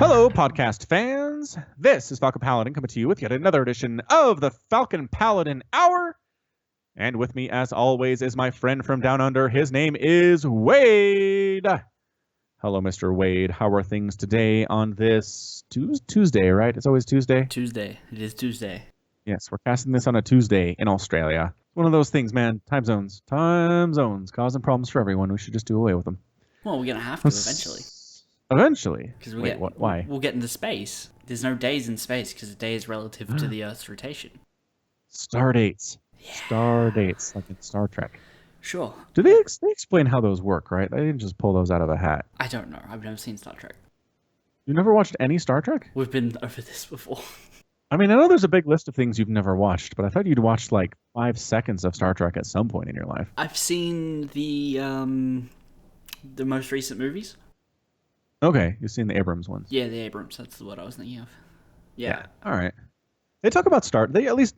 Hello, podcast fans. This is Falcon Paladin coming to you with yet another edition of the Falcon Paladin Hour. And with me, as always, is my friend from down under. His name is Wade. Hello, Mr. Wade. How are things today on this Tuesday, right? It's always Tuesday? Tuesday. It is Tuesday. Yes, we're casting this on a Tuesday in Australia. One of those things, man. Time zones. Time zones causing problems for everyone. We should just do away with them. Well, we're going to have to eventually. Eventually? Because why? We'll get into space. There's no days in space because a day is relative to the Earth's rotation. Star dates. Yeah. Star dates, like in Star Trek. Sure. Do they explain how those work, right? They didn't just pull those out of a hat. I don't know. I've never seen Star Trek. You never watched any Star Trek? We've been over this before. I mean, I know there's a big list of things you've never watched, but I thought you'd watched like 5 seconds of Star Trek at some point in your life. I've seen the most recent movies. Okay, you've seen the Abrams ones. Yeah, the Abrams. That's what I was thinking of. Yeah. All right. They talk about they use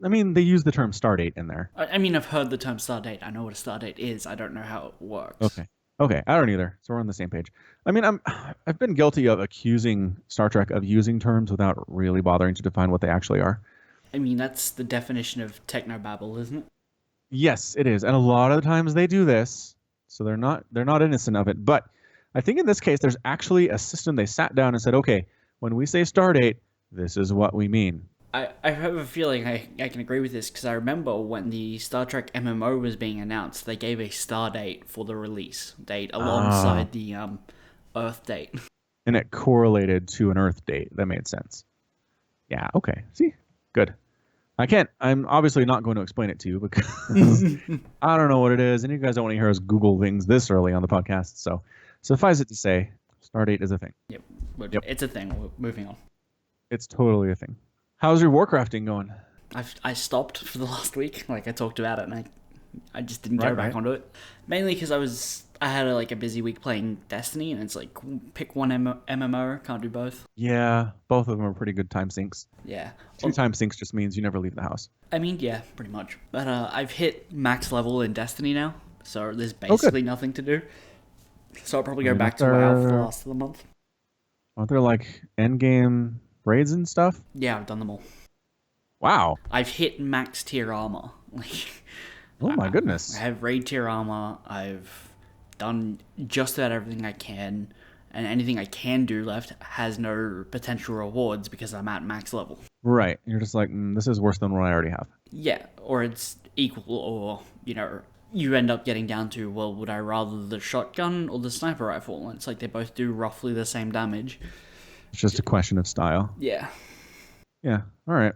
the term Stardate in there. I mean, I've heard the term Stardate. I know what a Stardate is. I don't know how it works. Okay, I don't either. So we're on the same page. I mean, I've been guilty of accusing Star Trek of using terms without really bothering to define what they actually are. I mean, that's the definition of technobabble, isn't it? Yes, it is. And a lot of the times they do this, so they're not innocent of it. But I think in this case, there's actually a system. They sat down and said, okay, when we say Stardate, this is what we mean. I have a feeling I can agree with this because I remember when the Star Trek MMO was being announced, they gave a star date for the release date alongside the Earth date. And it correlated to an Earth date. That made sense. Yeah, okay. See? Good. I'm obviously not going to explain it to you because I don't know what it is, and you guys don't want to hear us Google things this early on the podcast. So suffice it to say, Stardate is a thing. Yep. It's a thing. We're moving on. It's totally a thing. How's your Warcrafting going? I stopped for the last week, like I talked about it, and I just didn't go back onto it. Mainly because I had a busy week playing Destiny, and it's like pick one MMO, can't do both. Yeah, both of them are pretty good time sinks. Yeah. 2 time sinks just means you never leave the house. I mean, yeah, pretty much. But I've hit max level in Destiny now, so there's basically nothing to do. So I'll probably go back to WoW for the last of the month. Aren't there like endgame raids and stuff? Yeah, I've done them all. Wow. I've hit max tier armor. Oh my goodness. I have raid tier armor. I've done just about everything I can. And anything I can do left has no potential rewards because I'm at max level. Right. You're just like, this is worse than what I already have. Yeah, or it's equal, or, you end up getting down to, well, would I rather the shotgun or the sniper rifle? And it's like they both do roughly the same damage. It's just a question of style. Yeah. Yeah. All right.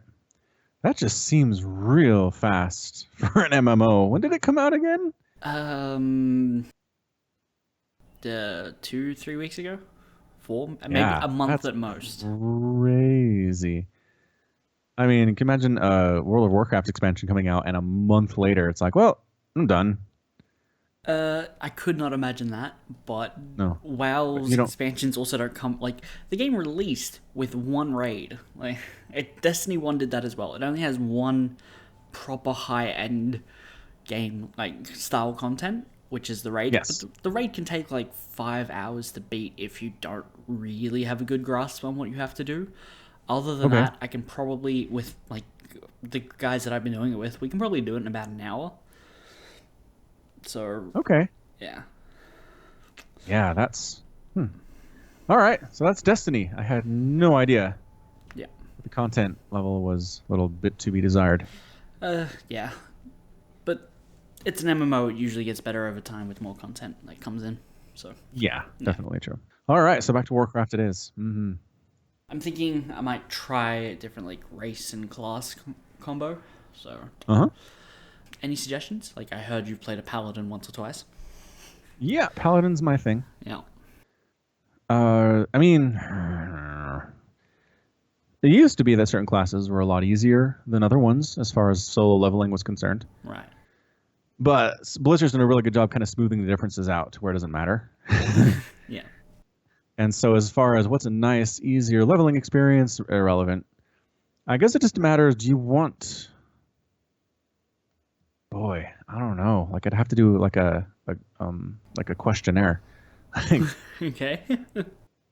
That just seems real fast for an MMO. When did it come out again? 2-3 weeks ago? 4? Maybe a month at most. Crazy. I mean, can you imagine a World of Warcraft expansion coming out and a month later it's like, well, I'm done. I could not imagine that, but no. WoW's expansions also don't come... the game released with one raid. Destiny 1 did that as well. It only has one proper high-end game, style content, which is the raid. Yes. But the raid can take, 5 hours to beat if you don't really have a good grasp on what you have to do. Other than that, I can probably, with, the guys that I've been doing it with, we can probably do it in about an hour. So yeah, that's all right. So that's Destiny. I had no idea. Yeah, the content level was a little bit to be desired. Yeah, but it's an MMO. It usually gets better over time with more content that comes in. So yeah, definitely true. All right, so back to Warcraft it is. Mm-hmm. I'm thinking I might try a different race and class combo. So Any suggestions? I heard you've played a paladin once or twice. Yeah, paladin's my thing. Yeah. I mean, it used to be that certain classes were a lot easier than other ones as far as solo leveling was concerned. Right. But Blizzard's done a really good job kind of smoothing the differences out to where it doesn't matter. Yeah. And so as far as what's a nice, easier leveling experience, irrelevant. I guess it just matters, do you want... Boy, I don't know. I'd have to do a questionnaire. Okay.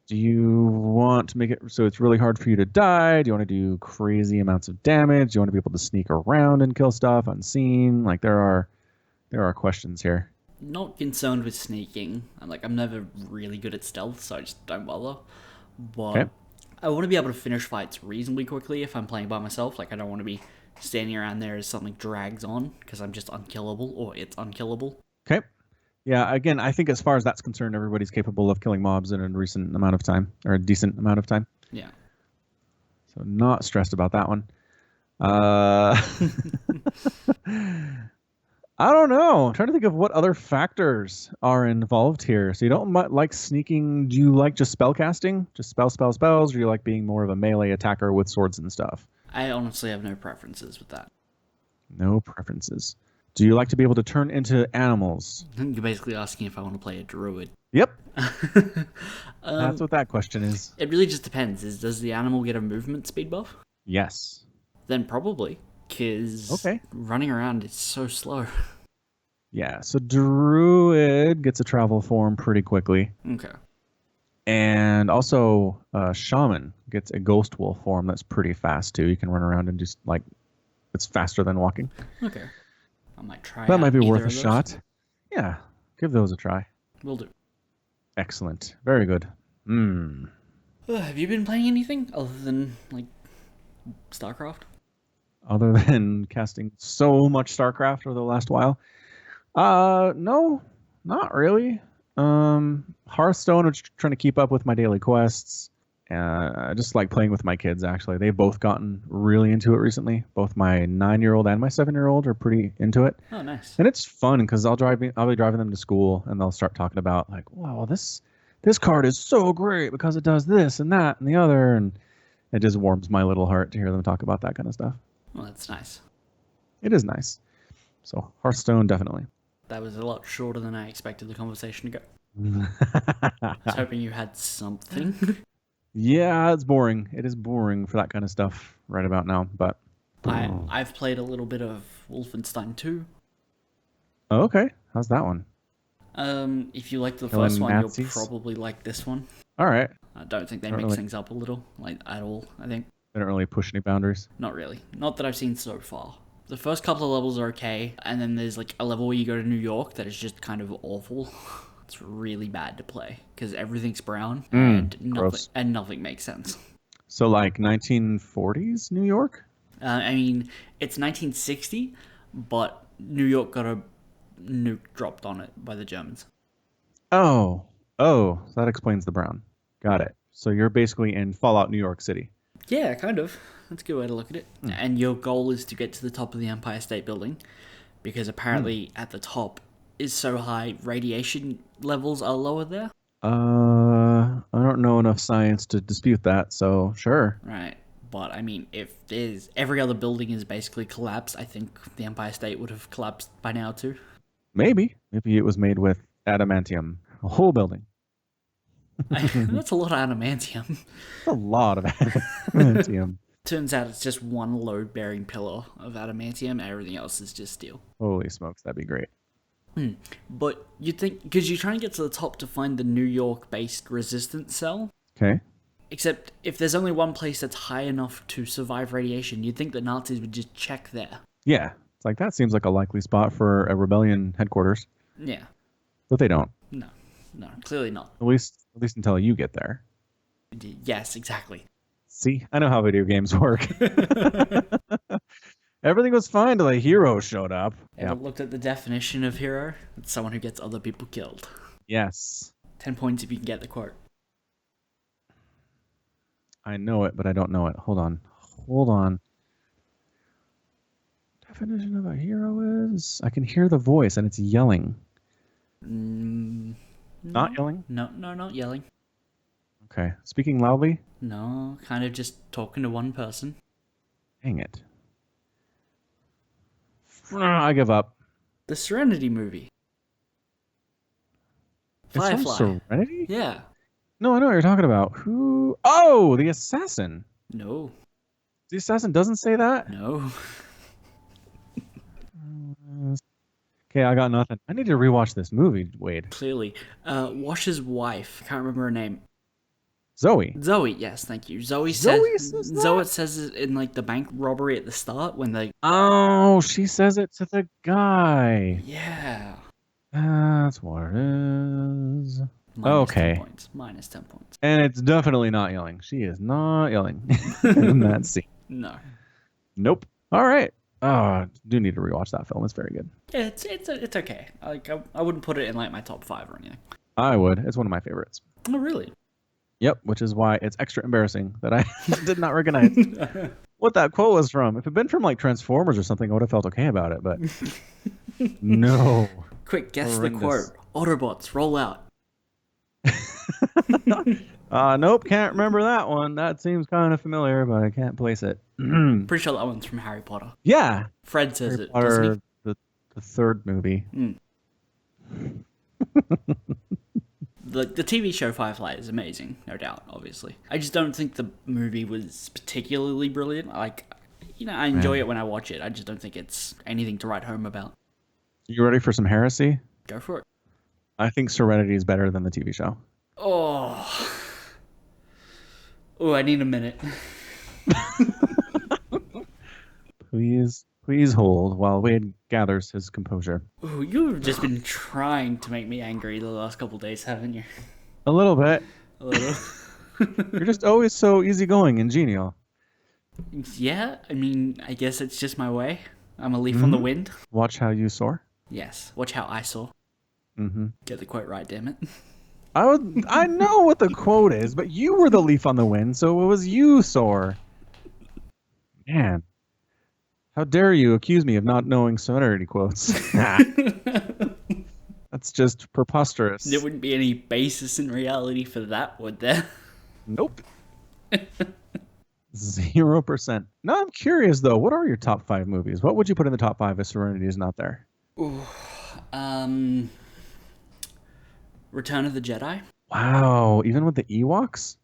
Do you want to make it so it's really hard for you to die? Do you want to do crazy amounts of damage? Do you want to be able to sneak around and kill stuff unseen? Like there are questions here. Not concerned with sneaking. I'm never really good at stealth, so I just don't bother. But Okay. I want to be able to finish fights reasonably quickly if I'm playing by myself. I don't want to be standing around there as something drags on because I'm just unkillable or it's unkillable. Okay. Yeah, again, I think as far as that's concerned, everybody's capable of killing mobs in a recent amount of time or a decent amount of time. Yeah. So not stressed about that one. Uh I don't know. I'm trying to think of what other factors are involved here. So you don't like sneaking. Do you like just spell casting? Just spells? Or do you like being more of a melee attacker with swords and stuff? I honestly have no preferences with that. No preferences. Do you like to be able to turn into animals? You're basically asking if I want to play a druid. Yep. That's what that question is. It really just depends. Does the animal get a movement speed buff? Yes. Then probably, because Okay. running around is so slow. Yeah. So druid gets a travel form pretty quickly. Okay. And also, shaman gets a ghost wolf form that's pretty fast too. You can run around and just it's faster than walking. Okay. I might try That out might be either worth a of those. shot. Yeah, give those a try. Will do. Excellent. Very good. Have you been playing anything other than StarCraft? Other than casting so much StarCraft over the last while, no, not really. Hearthstone, which trying to keep up with my daily quests. I just like playing with my kids. Actually, they've both gotten really into it recently. Both my 9-year-old and my 7-year-old are pretty into it. Oh, nice. And it's fun because I'll be driving them to school and they'll start talking about like, wow, this card is so great because it does this and that and the other, and it just warms my little heart to hear them talk about that kind of stuff. Well, that's nice. It is nice. So Hearthstone, definitely. That was a lot shorter than I expected the conversation to go. I was hoping you had something. Yeah, it's boring. It is boring for that kind of stuff right about now. But I've played a little bit of Wolfenstein 2. oh, okay, how's that one? If you liked the Killing first one, Nazis? you'll probably like this one. All right, I don't think they Not mix really. things up a little, at all, I think. they don't really push any boundaries. Not really. Not that I've seen so far. The first couple of levels are okay, and then there's a level where you go to New York that is just kind of awful. It's really bad to play because everything's brown gross. and nothing makes sense. So like 1940s New York. I mean, it's 1960, but New York got a nuke dropped on it by the Germans. Oh, so that explains the brown. Got it. So you're basically in Fallout New York City. Yeah, kind of. That's a good way to look at it. And your goal is to get to the top of the Empire State Building, because apparently at the top is so high, radiation levels are lower there. I don't know enough science to dispute that, so sure. Right. But I mean, if there's every other building is basically collapsed, I think the Empire State would have collapsed by now too. Maybe it was made with adamantium. A whole building. That's a lot of adamantium. A lot of adamantium. Turns out it's just one load-bearing pillar of adamantium, and everything else is just steel. Holy smokes, that'd be great. But you think, because you're trying to get to the top to find the New York-based resistance cell, Okay. except if there's only one place that's high enough to survive radiation, you'd think the Nazis would just check there. Yeah. It's like that seems like a likely spot for a rebellion headquarters. Yeah. But they don't. No, clearly not. At least until you get there. Yes, exactly. See, I know how video games work. Everything was fine till a hero showed up. Ever looked at the definition of hero? It's someone who gets other people killed. Yes. 10 points if you can get the quote. I know it, but I don't know it. Hold on. Definition of a hero is I can hear the voice and it's yelling. Not yelling? No, not yelling. Okay. Speaking loudly? No, kind of just talking to one person. Dang it. I give up. The Serenity movie. It's from Firefly. Serenity? Yeah. No, I know what you're talking about. Who? Oh, the assassin. No. The assassin doesn't say that? No. Okay, I got nothing. I need to rewatch this movie, Wade. Clearly. Wash's wife. Can't remember her name. Zoe. Zoe, yes, thank you. Zoe says that? Zoe says it in like the bank robbery at the start when they. Oh, she says it to the guy. Yeah. That's what it is. Minus Okay. 10 points. Minus 10 points. And it's definitely not yelling. She is not yelling in that scene. No. Nope. All right. Oh, I do need to rewatch that film. It's very good. Yeah, it's okay. Like I wouldn't put it in like my top 5 or anything. I would. It's one of my favorites. Oh, really? Yep, which is why it's extra embarrassing that I did not recognize what that quote was from. If it had been from like Transformers or something, I would have felt okay about it, but no. Quick, guess Horrendous. the quote. Autobots, roll out. Nope, can't remember that one. That seems kind of familiar, but I can't place it. Pretty sure that one's from Harry Potter. Yeah. Fred says Harry it, Potter, doesn't the third movie. he? The TV show Firefly is amazing, no doubt, obviously. I just don't think the movie was particularly brilliant. Like, I enjoy it when I watch it. I just don't think it's anything to write home about. You ready for some heresy? Go for it. I think Serenity is better than the TV show. Oh, I need a minute. Please hold while Wade gathers his composure. Ooh, you've just been trying to make me angry the last couple days, haven't you? A little bit. A little. You're just always so easygoing and genial. Yeah, I mean, I guess it's just my way. I'm a leaf on the wind. Watch how you soar. Yes, watch how I saw. Mm-hmm. Get the quote right, damn it. I know what the quote is, but you were the leaf on the wind, so it was you soar. Man. How dare you accuse me of not knowing Serenity quotes? That's just preposterous. There wouldn't be any basis in reality for that, would there? Nope. 0%. Now I'm curious though, what are your top 5 movies? What would you put in the top 5 if Serenity is not there? Ooh, Return of the Jedi. Wow, even with the Ewoks?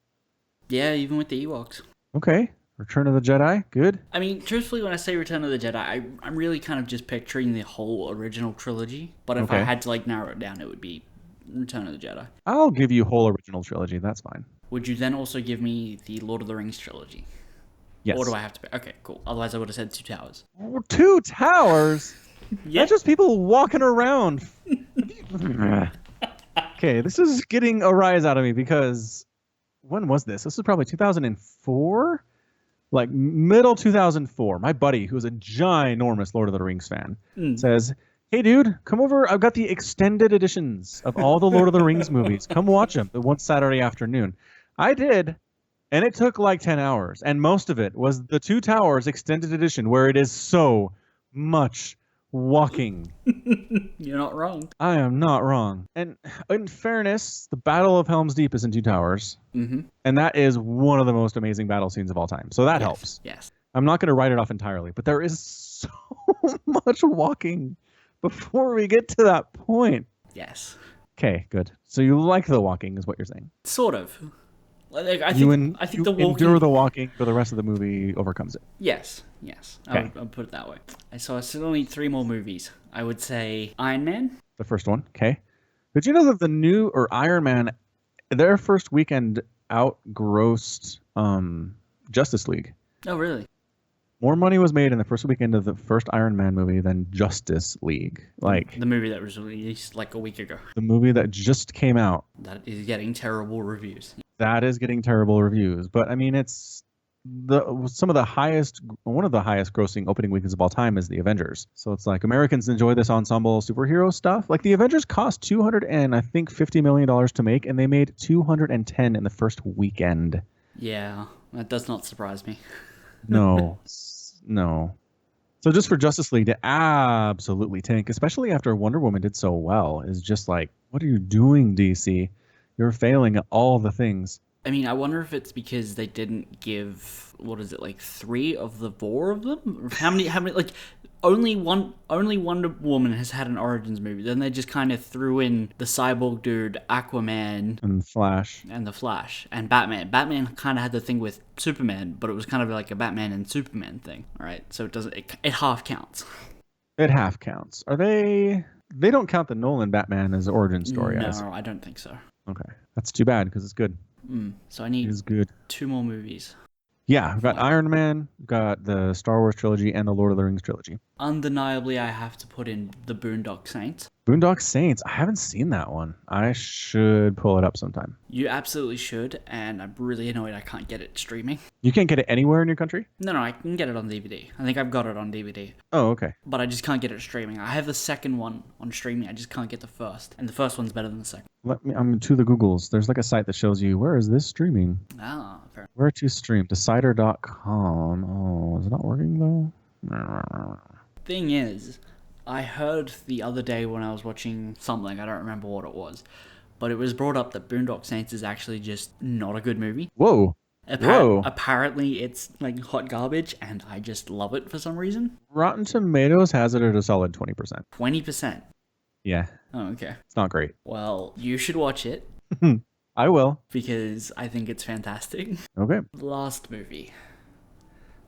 Yeah, even with the Ewoks. Okay. Return of the Jedi, good. I mean, truthfully, when I say Return of the Jedi, I'm really kind of just picturing the whole original trilogy. But if I had to like narrow it down, it would be Return of the Jedi. I'll give you whole original trilogy. That's fine. Would you then also give me the Lord of the Rings trilogy? Yes. Or do I have to pick? Okay, cool. Otherwise, I would have said Two Towers. 2 Towers? Yeah. That's just people walking around. Okay, this is getting a rise out of me because when was this? This was probably 2004? Like middle 2004. My buddy, who's a ginormous Lord of the Rings fan, says, "Hey dude, come over. I've got the extended editions of all the Lord of the Rings movies. Come watch them one Saturday afternoon." I did, and it took like 10 hours, and most of it was the Two Towers extended edition, where it is so much walking. You're not wrong. I am not wrong. And in fairness, the Battle of Helm's Deep is in 2 Towers. Mm-hmm. And that is one of the most amazing battle scenes of all time. So that helps. Yes. I'm not going to write it off entirely, but there is so much walking before we get to that point. Yes. Okay, good. So you like the walking is what you're saying. Sort of. Like, I think the walking... endure the walking, but the rest of the movie overcomes it. Yes. Okay. I'll put it that way. So I still need 3 more movies. I would say Iron Man. The first one, okay. Did you know that the new Iron Man, their first weekend outgrossed Justice League? Oh, really? More money was made in the first weekend of the first Iron Man movie than Justice League. Like the movie that was released like a week ago. The movie that just came out. That is getting terrible reviews. That is getting terrible reviews. But I mean, it's one of the highest grossing opening weekends of all time is the Avengers. So it's like Americans enjoy this ensemble superhero stuff. Like the Avengers cost $250 million to make, and they made 210 in the first weekend. Yeah, that does not surprise me. No. So just for Justice League to absolutely tank, especially after Wonder Woman did so well, is just like, what are you doing, DC? You're failing at all the things. I mean, I wonder if it's because they didn't give, 3 of the 4 of them? How many, like, only Wonder Woman has had an Origins movie. Then they just kind of threw in the Cyborg dude, Aquaman. And Flash. And the Flash. And Batman. Batman kind of had the thing with Superman, but it was kind of like a Batman and Superman thing, right? So it half counts. It half counts. They don't count the Nolan Batman as origin story. No, I don't think so. Okay. That's too bad because it's good. So I It need is good. 2 more movies. Yeah, we've got Fine. Iron Man, we've got the Star Wars trilogy, and the Lord of the Rings trilogy. Undeniably, I have to put in the Boondock Saints. Boondock Saints. I haven't seen that one. I should pull it up sometime. You absolutely should, and I'm really annoyed I can't get it streaming. You can't get it anywhere in your country? No, I can get it on DVD. I think I've got it on DVD. Oh, okay. But I just can't get it streaming. I have the second one on streaming, I just can't get the first. And the first one's better than the second. I'm to the Googles. There's like a site that shows you where is this streaming? Ah, fair. Where to stream? Decider.com. Oh, is it not working though? Thing is, I heard the other day when I was watching something, I don't remember what it was, but it was brought up that Boondock Saints is actually just not a good movie. Whoa. Whoa. Apparently it's like hot garbage, and I just love it for some reason. Rotten Tomatoes has it at a solid 20%. 20%. Yeah, Oh, okay. it's not great. Well, you should watch it, I will. because I think it's fantastic. Okay, Last movie.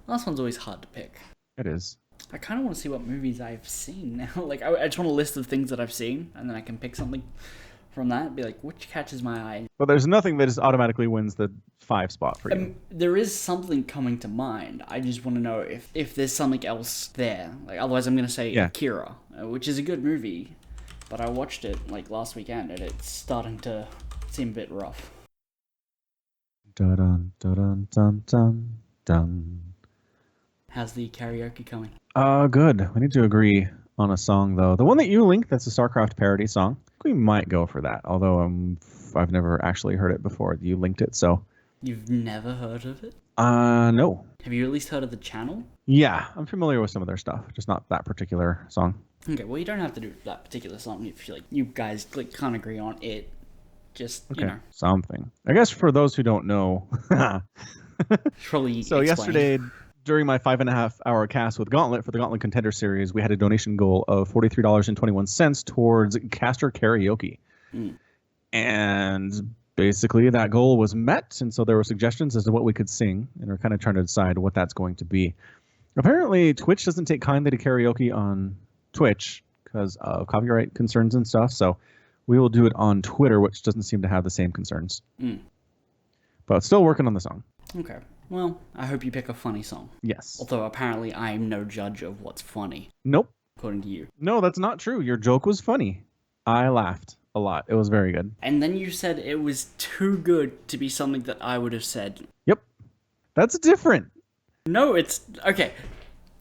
Last one's always hard to pick. it is. I kind of want to see what movies I've seen now. Like, I just want a list of things that I've seen, and then I can pick something from that. Be like, which catches my eye? But there's nothing that just automatically wins the 5 spot for you. There is something coming to mind. I just want to know if there's something else there. Like, otherwise, I'm gonna say Yeah. Akira, which is a good movie, but I watched it like last weekend, and it's starting to seem a bit rough. Dun dun dun dun dun. How's the karaoke coming? Good. We need to agree on a song though. The one that you linked, that's a StarCraft parody song. We might go for that. Although I've never actually heard it before. You linked it, so. You've never heard of it? No. Have you at least heard of the channel? Yeah, I'm familiar with some of their stuff, just not that particular song. Okay, well, you don't have to do that particular song if you guys like can't agree on it. Just Okay, you know, something. I guess for those who don't know. probably. So explain. yesterday, during my 5.5-hour cast with Gauntlet for the Gauntlet Contender Series, we had a donation goal of $43.21 towards caster karaoke. And basically that goal was met, and so there were suggestions as to what we could sing, and we're kind of trying to decide what that's going to be. Apparently, Twitch doesn't take kindly to karaoke on Twitch because of copyright concerns and stuff, so we will do it on Twitter, which doesn't seem to have the same concerns. But still working on the song. Okay. Well, I hope you pick a funny song. Yes. Although apparently I'm no judge of what's funny, Nope. according to you. No, that's not true. Your joke was funny. I laughed a lot. It was very good. And then you said it was too good to be something that I would have said. Yep. That's different. No, it's okay.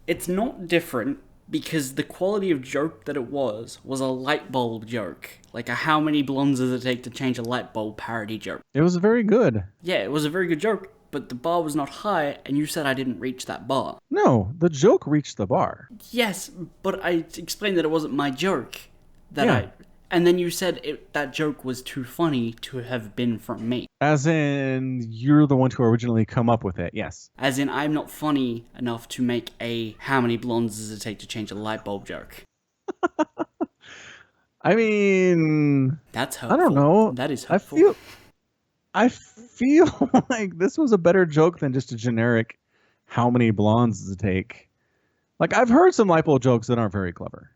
It's not different because the quality of joke that it was a light bulb joke. Like a how many blondes does it take to change a light bulb parody joke. It was very good. Yeah, it was a very good joke, but the bar was not high, and you said I didn't reach that bar. No, the joke reached the bar. Yes, but I explained that it wasn't my joke. Yeah. And then you said that joke was too funny to have been from me. As in, you're the one to originally come up with it, yes. As in, I'm not funny enough to make a how many blondes does it take to change a light bulb joke. I mean, That's hurtful. I don't know. That is hurtful. I feel like this was a better joke than just a generic how many blondes does it take. Like, I've heard some light bulb jokes that aren't very clever.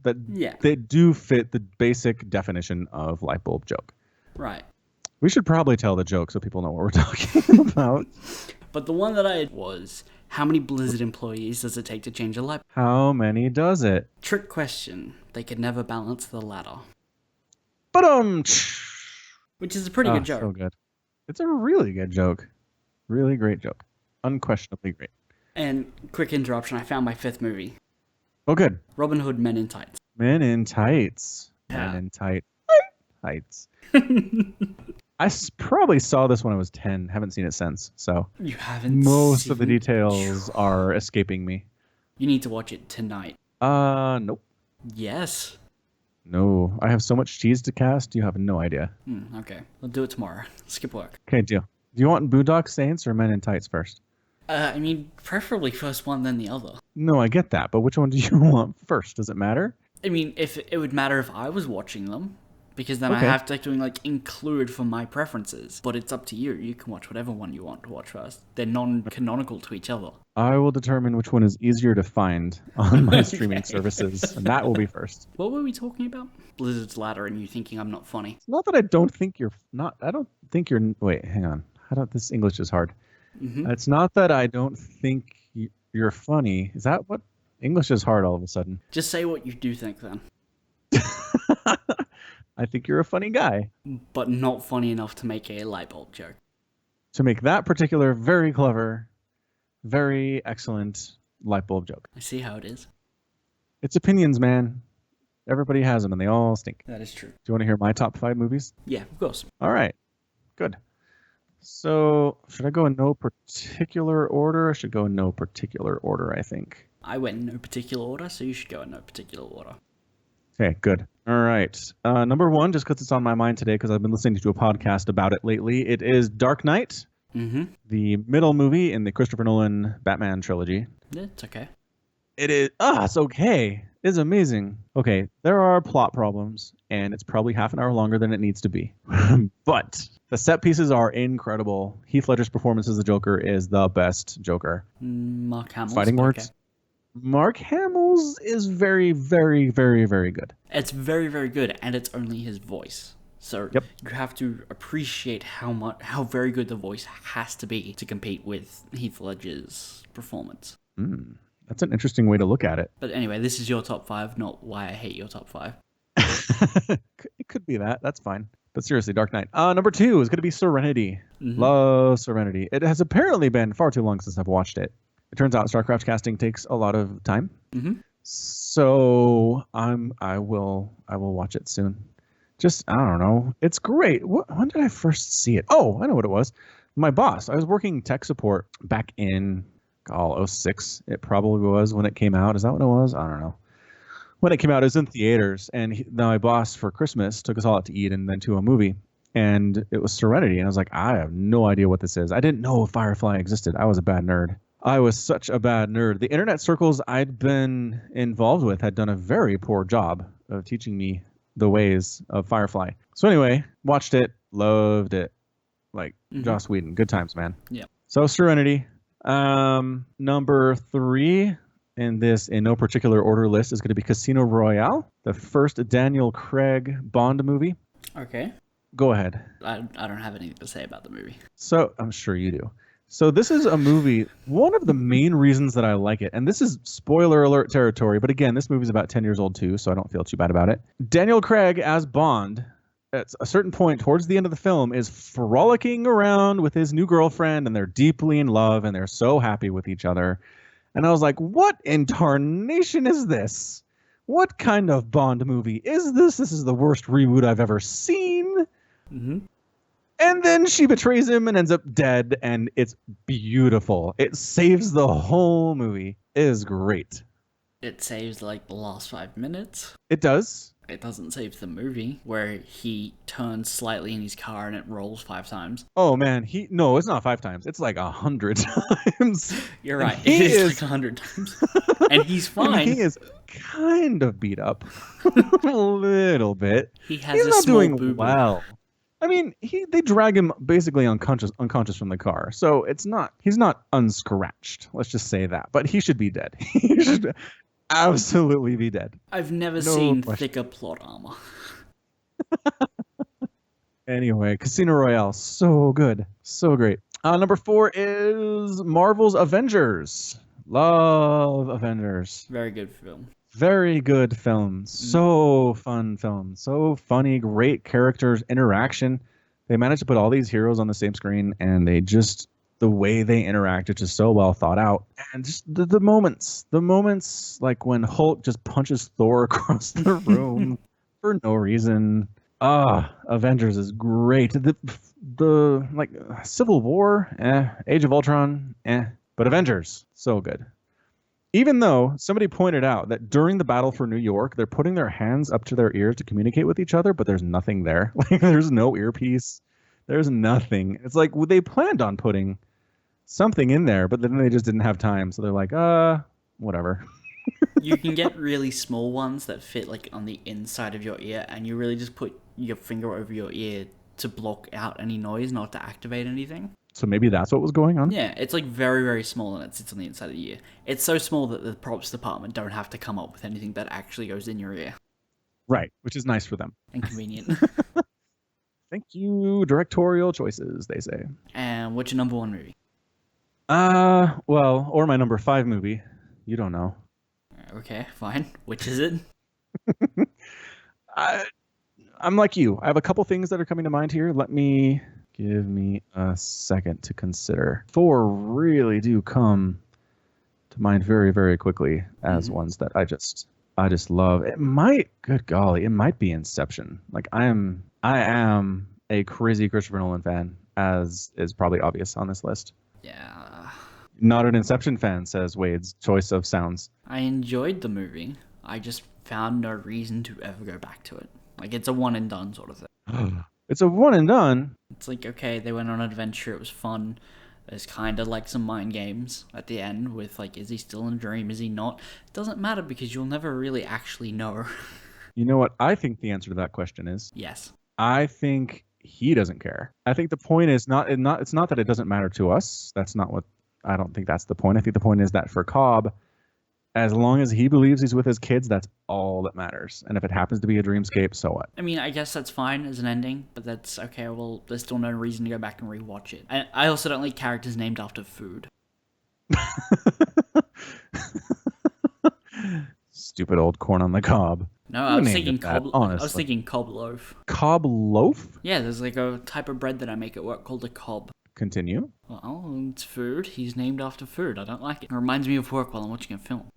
That do fit the basic definition of light bulb joke. Right. We should probably tell the joke so people know what we're talking about. But the one that I had was, how many Blizzard employees does it take to change a light bulb? How many does it? Trick question. They could never balance the ladder. But Which is a pretty good joke. So good. It's a really good joke. Really great joke. Unquestionably great. And quick interruption, I found my 5th movie. Oh, good. Robin Hood Men in Tights. Men in tights. Yeah. Men in tights. I probably saw this when I was 10. Haven't seen it since. So You haven't most of the seen- details are escaping me. You need to watch it tonight. Nope. Yes. No. I have so much cheese to cast, you have no idea. Okay. We'll do it tomorrow. Skip work. Okay, deal. Do you want Boondock Saints or Men in Tights first? I mean, preferably first one, then the other. No, I get that, but which one do you want first? Does it matter? I mean, if it would matter if I was watching them, Because then I Okay. have to include for my preferences. But it's up to you. You can watch whatever one you want to watch first. They're non-canonical to each other. I will determine which one is easier to find on my streaming services, and that will be first. What were we talking about? Blizzard's Ladder and you thinking I'm not funny. It's not that I don't think you're not. I don't think you're. Wait, hang on. This English is hard. Mm-hmm. It's not that I don't think you're funny. Is that what English is hard all of a sudden? Just say what you do think then. I think you're a funny guy. But not funny enough to make a light bulb joke. To make that particular very clever, very excellent light bulb joke. I see how it is. It's opinions, man. Everybody has them, and they all stink. That is true. Do you want to hear my top 5 movies? Yeah, of course. All right. Good. So, should I go in no particular order? I should go in no particular order, I think. I went in no particular order, so you should go in no particular order. Okay, good. All right. Number 1, just because it's on my mind today, because I've been listening to a podcast about it lately, it is Dark Knight, the middle movie in the Christopher Nolan Batman trilogy. Yeah, it's okay. It is. It's okay. It's amazing. Okay, there are plot problems, and it's probably half an hour longer than it needs to be. But the set pieces are incredible. Heath Ledger's performance as the Joker is the best Joker. Mark Hamill's Fighting words. okay. Mark Hamill's is very, very, very, very good. It's very, very good, and it's only his voice. So Yep. you have to appreciate how very good the voice has to be to compete with Heath Ledger's performance. That's an interesting way to look at it. But anyway, this is your top 5, not why I hate your top 5. It could be that. That's fine. But seriously, Dark Knight. Number 2 is going to be Serenity. Love Serenity. It has apparently been far too long since I've watched it. It turns out StarCraft casting takes a lot of time. So I will watch it soon. Just, I don't know. It's great. When did I first see it? Oh, I know what it was. My boss. I was working tech support back in 06. It probably was when it came out. Is that what it was? I don't know. When it came out, it was in theaters. And my boss for Christmas took us all out to eat and then to a movie. And it was Serenity. And I was like, I have no idea what this is. I didn't know Firefly existed. I was a bad nerd. I was such a bad nerd. The internet circles I'd been involved with had done a very poor job of teaching me the ways of Firefly. So anyway, watched it, loved it. Like Joss Whedon. Good times, man. Yeah. So Serenity. Number 3 in no particular order list is going to be Casino Royale, the first Daniel Craig Bond movie. Okay. Go ahead. I don't have anything to say about the movie. So I'm sure you do. So this is a movie, one of the main reasons that I like it, and this is spoiler alert territory, but again, this movie's about 10 years old too, so I don't feel too bad about it. Daniel Craig as Bond, at a certain point towards the end of the film, is frolicking around with his new girlfriend, and they're deeply in love, and they're so happy with each other. And I was like, what in tarnation is this? What kind of Bond movie is this? This is the worst reboot I've ever seen. And then she betrays him and ends up dead, and it's beautiful. It saves the whole movie. It is great. It saves the last 5 minutes. It does. It doesn't save the movie where he turns slightly in his car and it rolls 5 times. Oh man, no, it's not 5 times. It's like 100 times. You're right. He It is is like 100 times. And he's fine. And he is kind of beat up a little bit. He has He's a not small doing boo-boo. well. I mean, they drag him basically unconscious from the car. So he's not unscratched. Let's just say that. But he should be dead. He should absolutely be dead. I've never No seen question. thicker plot armor. Anyway, Casino Royale, so good. So great. Number 4 is Marvel's Avengers. Love Avengers. Very good film. Very good film. So fun film. So funny. Great characters, interaction. They managed to put all these heroes on the same screen, and the way they interact is just so well thought out. And just the moments like when Hulk just punches Thor across the room for no reason. Avengers is great. The Civil War, Age of Ultron, but Avengers, so good. Even though somebody pointed out that during the battle for New York, they're putting their hands up to their ears to communicate with each other, but there's nothing there. There's no earpiece. There's nothing. It's like they planned on putting something in there, but then they just didn't have time. So they're like, whatever. You can get really small ones that fit on the inside of your ear, and you really just put your finger over your ear to block out any noise, not to activate anything. So maybe that's what was going on? Yeah, it's like very, very small and it sits on the inside of the ear. It's so small that the props department don't have to come up with anything that actually goes in your ear. Right, which is nice for them. And convenient. Thank you, directorial choices, they say. And what's your number one movie? Well, or my number 5 movie. You don't know. Okay, fine. Which is it? I'm like you. I have a couple things that are coming to mind here. Give me a second to consider. 4 really do come to mind very, very quickly as ones that I just love. It might, good golly, it might be Inception. Like I am a crazy Christopher Nolan fan, as is probably obvious on this list. Yeah. Not an Inception fan, says Wade's choice of sounds. I enjoyed the movie. I just found no reason to ever go back to it. Like, it's a one and done sort of thing. It's a one and done. It's like, okay, they went on an adventure, it was fun. There's kind of like some mind games at the end with, like, is he still in a dream, is he not? It doesn't matter because you'll never really actually know. You know what I think the answer to that question is? Yes. I think he doesn't care. I think the point is it's not that it doesn't matter to us. I don't think that's the point. I think the point is that for Cobb, as long as he believes he's with his kids, that's all that matters. And if it happens to be a dreamscape, so what? I mean, I guess that's fine as an ending, but that's okay. Well, there's still no reason to go back and rewatch it. I also don't like characters named after food. Stupid old corn on the cob. No, I was thinking cob. I was thinking cob loaf. Cob loaf? Yeah, there's like a type of bread that I make at work called a cob. Continue. Well, it's food. He's named after food. I don't like it. It reminds me of work while I'm watching a film.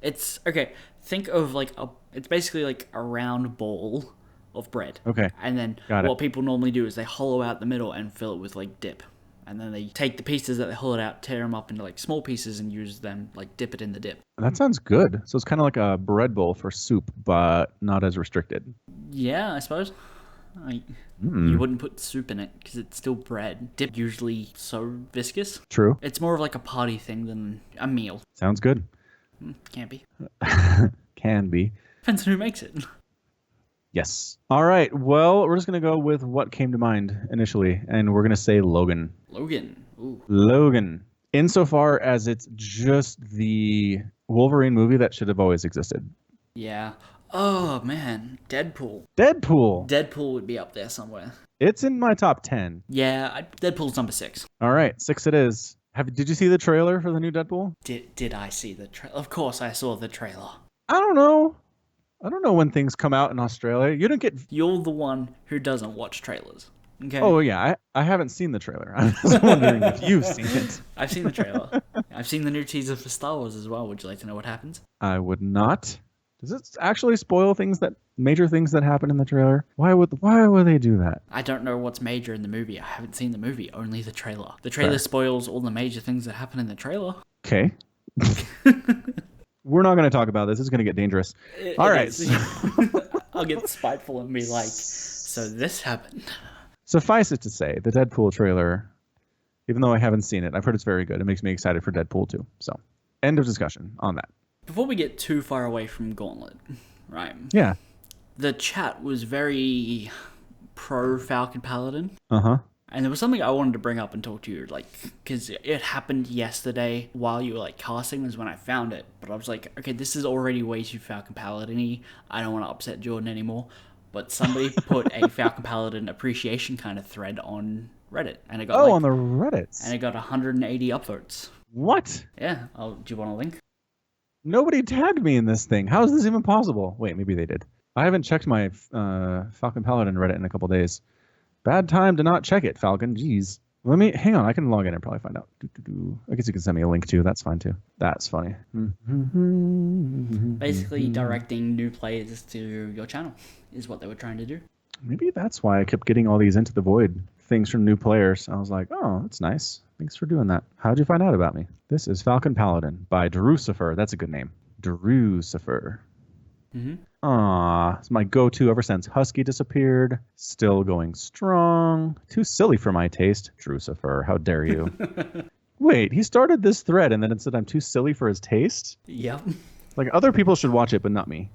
It's, okay, think of like it's basically like a round ball of bread. Okay. And then what people normally do is they hollow out the middle and fill it with like dip. And then they take the pieces that they hollowed out, tear them up into like small pieces and use them, like dip it in the dip. That sounds good. So it's kind of like a bread bowl for soup, but not as restricted. Yeah, I suppose. You wouldn't put soup in it because it's still bread. Dip usually so viscous. True. It's more of like a party thing than a meal. Sounds good. Can't be. Can be. Depends on who makes it. Yes. All right. Well, we're just going to go with what came to mind initially, and we're going to say Logan. Logan. Ooh. Logan. Insofar as it's just the Wolverine movie that should have always existed. Yeah. Oh, man. Deadpool. Deadpool would be up there somewhere. It's in my top 10. Yeah, Deadpool's number 6. All right. 6 it is. Did you see the trailer for the new Deadpool? Did I see the trailer? Of course I saw the trailer. I don't know when things come out in Australia. You're the one who doesn't watch trailers. Okay. Oh, yeah. I haven't seen the trailer. I was wondering if you've seen it. I've seen the trailer. I've seen the new teaser for Star Wars as well. Would you like to know what happens? I would not. Does it actually spoil major things that happen in the trailer? Why would they do that? I don't know what's major in the movie. I haven't seen the movie, only the trailer. The trailer spoils all the major things that happen in the trailer. Okay. We're not going to talk about this. It's going to get dangerous. All right. I'll get spiteful and be like, so this happened. Suffice it to say, the Deadpool trailer, even though I haven't seen it, I've heard it's very good. It makes me excited for Deadpool 2. So, end of discussion on that. Before we get too far away from Gauntlet, right? Yeah. The chat was very pro Falcon Paladin. Uh-huh. And there was something I wanted to bring up and talk to you, like, because it happened yesterday while you were, like, casting was when I found it. But I was like, okay, this is already way too Falcon Paladin-y. I don't want to upset Jordan anymore. But somebody put a Falcon Paladin appreciation kind of thread on Reddit. And it got, on the Reddits. And it got 180 upvotes. What? Yeah. Do you want a link? Nobody tagged me in this thing. How is this even possible? Wait, maybe they did. I haven't checked my Falcon Paladin Reddit in a couple days. Bad time to not check it, Falcon. Jeez. Hang on. I can log in and probably find out. I guess you can send me a link too. That's fine too. That's funny. Basically, directing new players to your channel is what they were trying to do. Maybe that's why I kept getting all these Into the Void things from new players. I was like, oh, that's nice. Thanks for doing that. How'd you find out about me? This is Falcon Paladin by Drucifer. That's a good name. Drucifer. It's my go-to ever since Husky disappeared. Still going strong. Too silly for my taste. Drucifer, how dare you? Wait, he started this thread and then it said I'm too silly for his taste? Yep. Like, other people should watch it, but not me.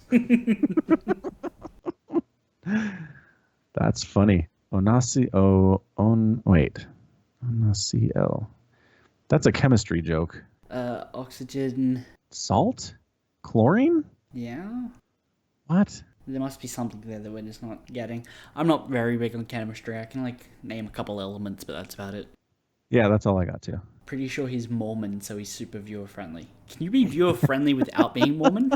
That's funny. Wait. ONACL. That's a chemistry joke. Oxygen. Salt? Chlorine? Yeah. What? There must be something there that we're just not getting. I'm not very big on chemistry. I can name a couple elements, but that's about it. Yeah, that's all I got too. Pretty sure he's Mormon, so he's super viewer friendly. Can you be viewer friendly without being Mormon?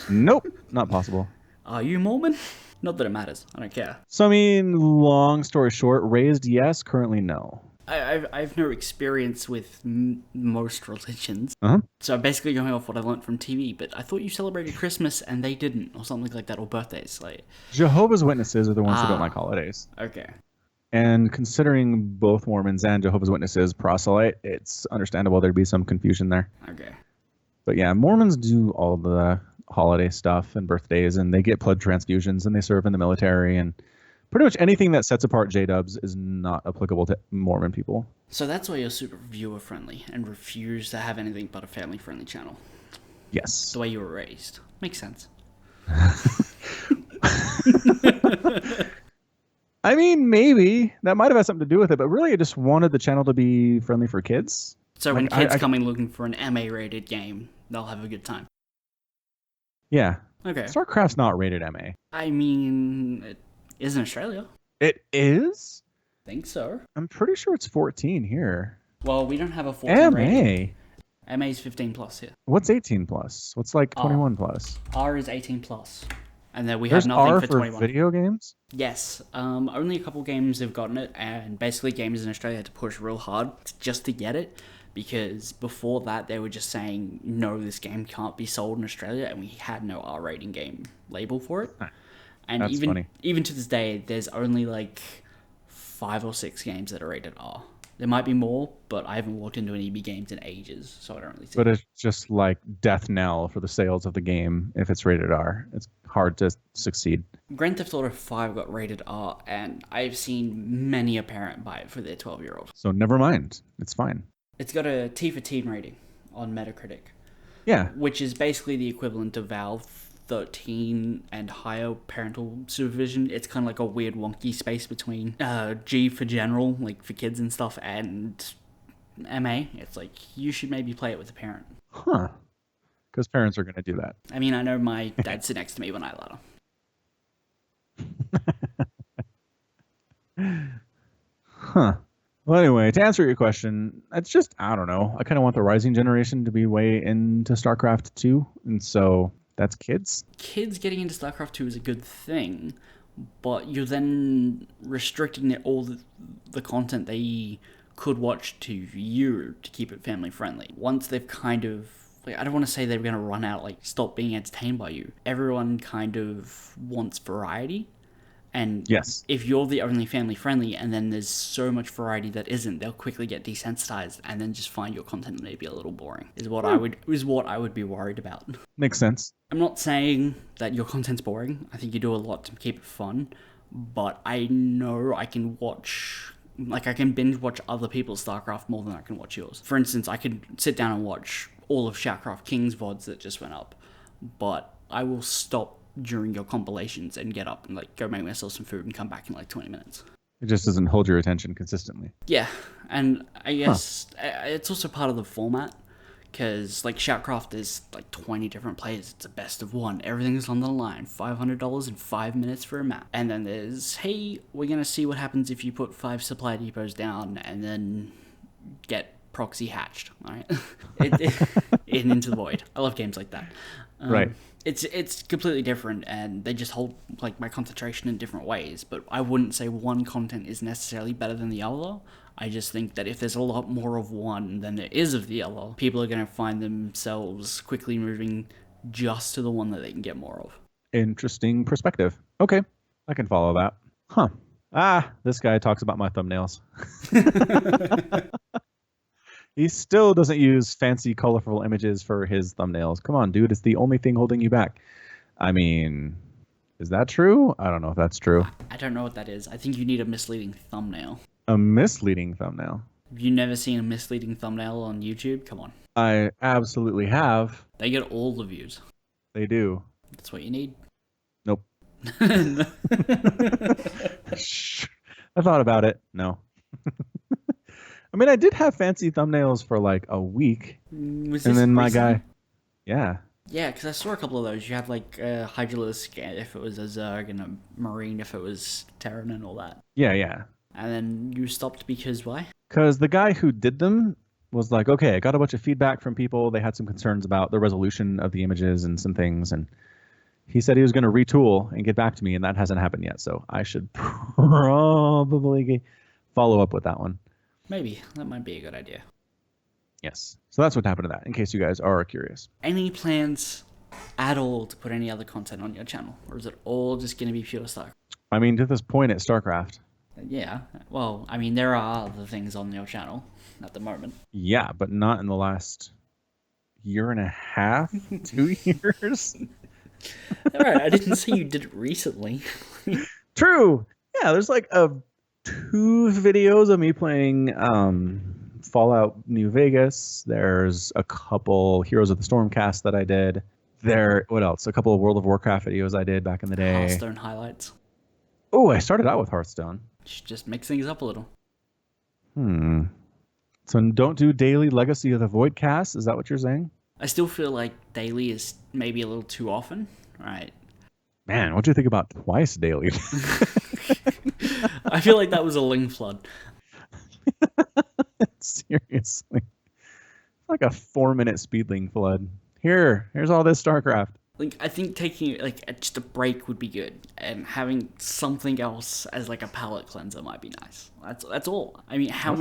Nope, not possible. Are you Mormon? Not that it matters. I don't care. So, I mean, long story short, raised yes, currently no. I've no experience with most religions. Uh-huh. So I'm basically going off what I learned from TV, but I thought you celebrated Christmas and they didn't, or something like that, or birthdays. Jehovah's Witnesses are the ones who don't like holidays. Okay. And considering both Mormons and Jehovah's Witnesses proselyte, it's understandable there'd be some confusion there. Okay. But yeah, Mormons do all the holiday stuff and birthdays, and they get blood transfusions, and they serve in the military, and pretty much anything that sets apart J-dubs is not applicable to Mormon people. So that's why you're super viewer friendly and refuse to have anything but a family friendly channel. Yes. The way you were raised. Makes sense. I mean, maybe. That might have had something to do with it, but really I just wanted the channel to be friendly for kids. So when kids come in looking for an MA-rated game, they'll have a good time. Yeah. Okay. StarCraft's not rated MA. I mean, it is in Australia. It is? I think so. I'm pretty sure it's 14 here. Well, we don't have a 14 rating. MA is 15 plus here. What's 18 plus? What's 21 plus? R is 18 plus. And then There's have nothing R for 21. Video games? Yes. Only a couple games have gotten it, and basically gamers in Australia had to push real hard just to get it, because before that they were just saying, no, this game can't be sold in Australia, and we had no R rating game label for it. And That's funny. Even to this day, there's only 5 or 6 games that are rated R. There might be more, but I haven't walked into an EB games in ages, so I don't really see But it's just like death knell for the sales of the game if it's rated R. It's hard to succeed. Grand Theft Auto 5 got rated R, and I've seen many a parent buy it for their 12-year-old. So never mind. It's fine. It's got a T for teen rating on Metacritic. Yeah. Which is basically the equivalent of Valve 13 and higher parental supervision. It's kind of like a weird wonky space between G for general, for kids and stuff, and MA. It's you should maybe play it with a parent. Huh. Because parents are going to do that. I mean, I know my dad sit next to me when I let him. Huh. Well, anyway, to answer your question, it's just, I don't know. I kind of want the rising generation to be way into StarCraft 2, and so that's kids. Kids getting into StarCraft 2 is a good thing, but you're then restricting all the content they could watch to you to keep it family friendly. Once they've kind of, I don't want to say they're going to run out, stop being entertained by you. Everyone kind of wants variety. And yes, if you're the only family friendly and then there's so much variety that isn't, they'll quickly get desensitized and then just find your content maybe a little boring. Is what I would be worried about. Makes sense. I'm not saying that your content's boring. I think you do a lot to keep it fun, but I know I can watch, I can binge watch other people's StarCraft more than I can watch yours. For instance, I could sit down and watch all of Shoutcraft King's VODs that just went up, but I will stop during your compilations and get up and go make myself some food and come back in 20 minutes. It just doesn't hold your attention consistently. Yeah, and I guess it's also part of the format, because Shoutcraft is 20 different players. It's a best of one. Everything's on the line. $500 in 5 minutes for a map. And then there's, hey, we're going to see what happens if you put 5 supply depots down and then get proxy hatched, alright? Into the void. I love games like that. Right. It's completely different, and they just hold my concentration in different ways, but I wouldn't say one content is necessarily better than the other. I just think that if there's a lot more of one than there is of the other, people are going to find themselves quickly moving just to the one that they can get more of. Interesting perspective. Okay, I can follow that. Huh. This guy talks about my thumbnails. He still doesn't use fancy, colorful images for his thumbnails. Come on, dude. It's the only thing holding you back. I mean, is that true? I don't know if that's true. I don't know what that is. I think you need a misleading thumbnail. A misleading thumbnail? Have you never seen a misleading thumbnail on YouTube? Come on. I absolutely have. They get all the views. They do. That's what you need. Nope. I thought about it. No. I mean, I did have fancy thumbnails for like a week, Was and this then my recently? guy, yeah, Yeah, because I saw a couple of those. You had like a Hydralisk if it was a Zerg and a Marine if it was Terran and all that. yeah. And then you stopped because why? Because the guy who did them was like, okay, I got a bunch of feedback from people. They had some concerns about the resolution of the images and some things, and he said he was going to retool and get back to me, and that hasn't happened yet. So I should probably follow up with that one. Maybe that might be a good idea. Yes. So that's what happened to that, in case you guys are curious. Any plans at all to put any other content on your channel, or is it all just going to be pure Star? I mean, to this point, it's StarCraft. Yeah. Well, I mean, there are other things on your channel at the moment. Yeah, but not in the last year and a half, 2 years. All right, I didn't say you did it recently. True. Yeah, there's like 2 videos of me playing Fallout New Vegas. There's a couple Heroes of the Stormcast that I did. What else? A couple of World of Warcraft videos I did back in the day. Hearthstone highlights. Oh, I started out with Hearthstone. Should just mix things up a little. So don't do daily Legacy of the Void cast? Is that what you're saying? I still feel like daily is maybe a little too often. Right. Man, what do you think about twice daily? I feel like that was a ling flood. Seriously. Like a 4-minute speedling flood. Here's all this StarCraft. Like, I think taking just a break would be good, and having something else as like a palate cleanser might be nice. That's all. I mean, how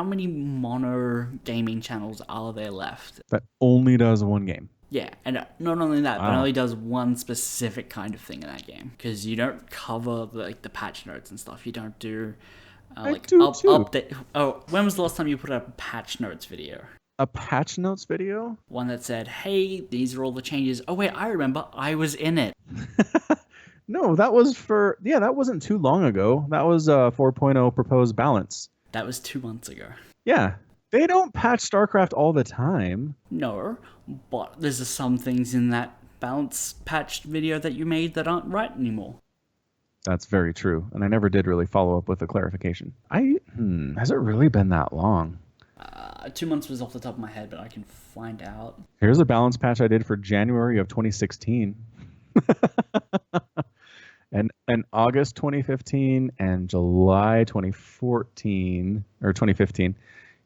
many mono gaming channels are there left? That only does one game. Yeah, and not only that, but Wow. only does one specific kind of thing in that game. Because you don't cover the patch notes and stuff. You don't do do too. update. Oh, when was the last time you put out a patch notes video? A patch notes video? One that said, "Hey, these are all the changes." Oh wait, I remember. I was in it. No, that wasn't too long ago. That was 4.0 proposed balance. That was 2 months ago. Yeah. They don't patch StarCraft all the time. No, but there's some things in that balance patched video that you made that aren't right anymore. That's very true. And I never did really follow up with a clarification. Has it really been that long? 2 months was off the top of my head, but I can find out. Here's a balance patch I did for January of 2016. and August 2015 and July 2014 or 2015.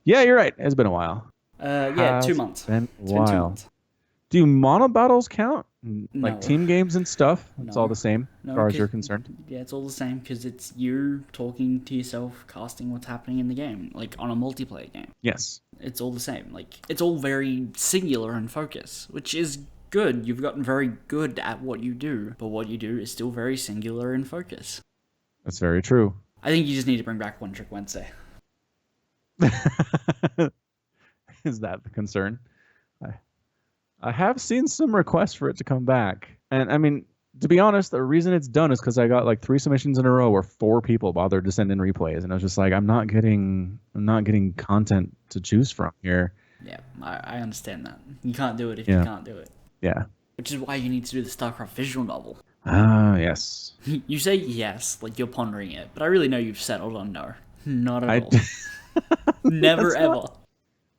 Yeah, you're right. It's been a while. Yeah, 2 months. Been a It's been 2 while. months. Do mono battles count? Like No. team games and stuff? It's No. all the same No, as far as 'cause- you're concerned. Yeah, it's all the same because it's you talking to yourself, casting what's happening in the game, like on a multiplayer game. Yes. It's all the same. Like, it's all very singular in focus, which is good. You've gotten very good at what you do, but what you do is still very singular in focus. That's very true. I think you just need to bring back One Trick Wednesday. Is that the concern? I have seen some requests for it to come back. And I mean, to be honest, the reason it's done is because I got like 3 submissions in a row where 4 people bothered to send in replays, and I was just like, I'm not getting content to choose from here. Yeah, I understand that. You can't do it if Yeah. you can't do it. Yeah. Which is why you need to do the StarCraft visual novel. Ah, yes. You say yes, like you're pondering it, but I really know you've settled on no. Not at I all. Never That's ever. not-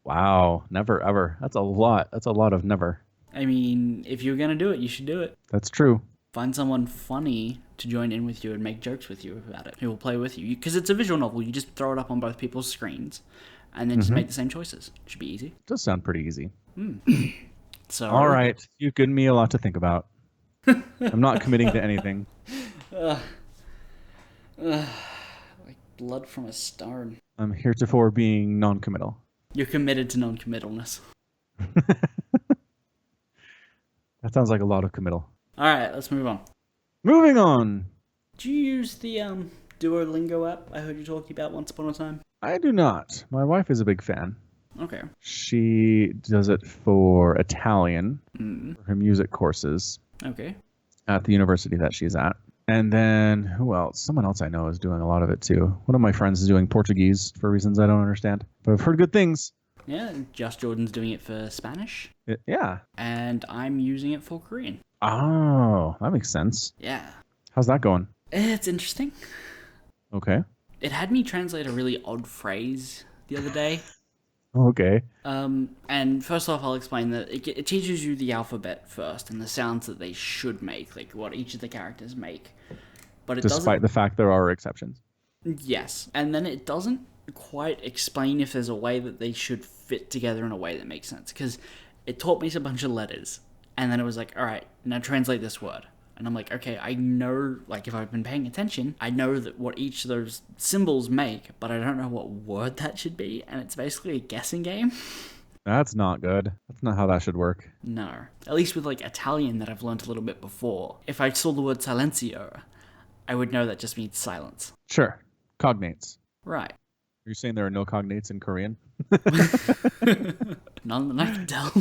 Wow, never ever. That's a lot. That's a lot of never. I mean, if you're gonna do it, you should do it. That's true. Find someone funny to join in with you and make jokes with you about it, who will play with you. Because it's a visual novel, you just throw it up on both people's screens, and then just make the same choices. Should be easy. Does sound pretty easy. So, All right, you've given me a lot to think about. I'm not committing to anything. like blood from a stone. I'm heretofore being non-committal. You're committed to non-committalness. That sounds like a lot of committal. All right, let's move on. Moving on. Do you use the Duolingo app I heard you talking about once upon a time? I do not. My wife is a big fan. Okay. She does it for Italian, Mm. for her music courses Okay. at the university that she's at. And then, who else? Someone else I know is doing a lot of it too. One of my friends is doing Portuguese for reasons I don't understand. But I've heard good things. Yeah, Just Jordan's doing it for Spanish, Yeah. and I'm using it for Korean. Oh, that makes sense. Yeah. How's that going? It's interesting. Okay. It had me translate a really odd phrase the other day. Okay. And first off, I'll explain that it teaches you the alphabet first and the sounds that they should make, like what each of the characters make. But it Despite the fact there are exceptions. Yes, and then it doesn't quite explain if there's a way that they should fit together in a way that makes sense. Because it taught me a bunch of letters, and then it was like, all right, now translate this word. And I'm like, okay, I know, like, if I've been paying attention, I know that what each of those symbols make, but I don't know what word that should be, and it's basically a guessing game. That's not good. That's not how that should work. No. At least with, like, Italian that I've learned a little bit before. If I saw the word silenzio, I would know that just means silence. Sure. Cognates. Right. Are you saying there are no cognates in Korean? None that I can tell.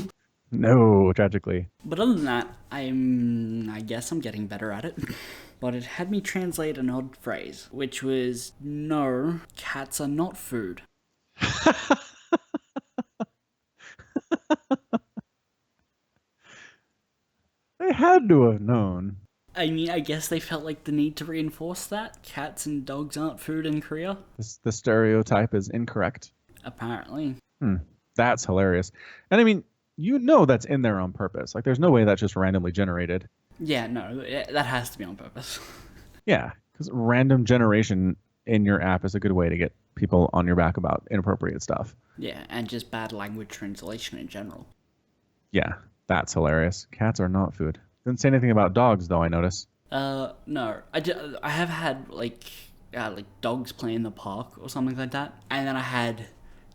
No, tragically. But other than that, I guess I'm getting better at it. But it had me translate an odd phrase, which was, no, cats are not food. They had to have known. I mean, I guess they felt like the need to reinforce that. Cats and dogs aren't food in Korea. The stereotype is incorrect. Apparently. That's hilarious. And I mean, you know that's in there on purpose. Like, there's no way that's just randomly generated. Yeah, no, that has to be on purpose. Yeah, because random generation in your app is a good way to get people on your back about inappropriate stuff. Yeah, and just bad language translation in general. Yeah, that's hilarious. Cats are not food. Didn't say anything about dogs, though, I notice. No. I have had, like dogs play in the park or something like that. And then I had,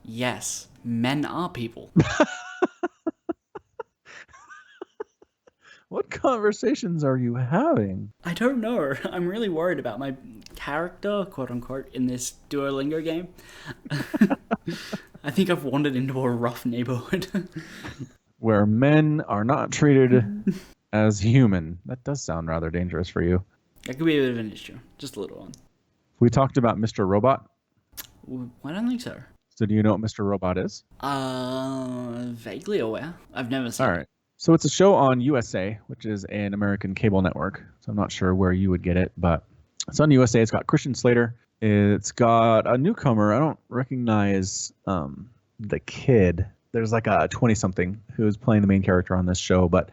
yes, men are people. What conversations are you having? I don't know. I'm really worried about my character, quote unquote, in this Duolingo game. I think I've wandered into a rough neighborhood. Where men are not treated as human. That does sound rather dangerous for you. That could be a bit of an issue. Just a little one. We talked about Mr. Robot. I don't think so. So do you know what Mr. Robot is? Vaguely aware. I've never seen All right. So it's a show on USA, which is an American cable network. So I'm not sure where you would get it, but it's on USA. It's got Christian Slater. It's got a newcomer. I don't recognize the kid. There's like a 20-something who's playing the main character on this show, but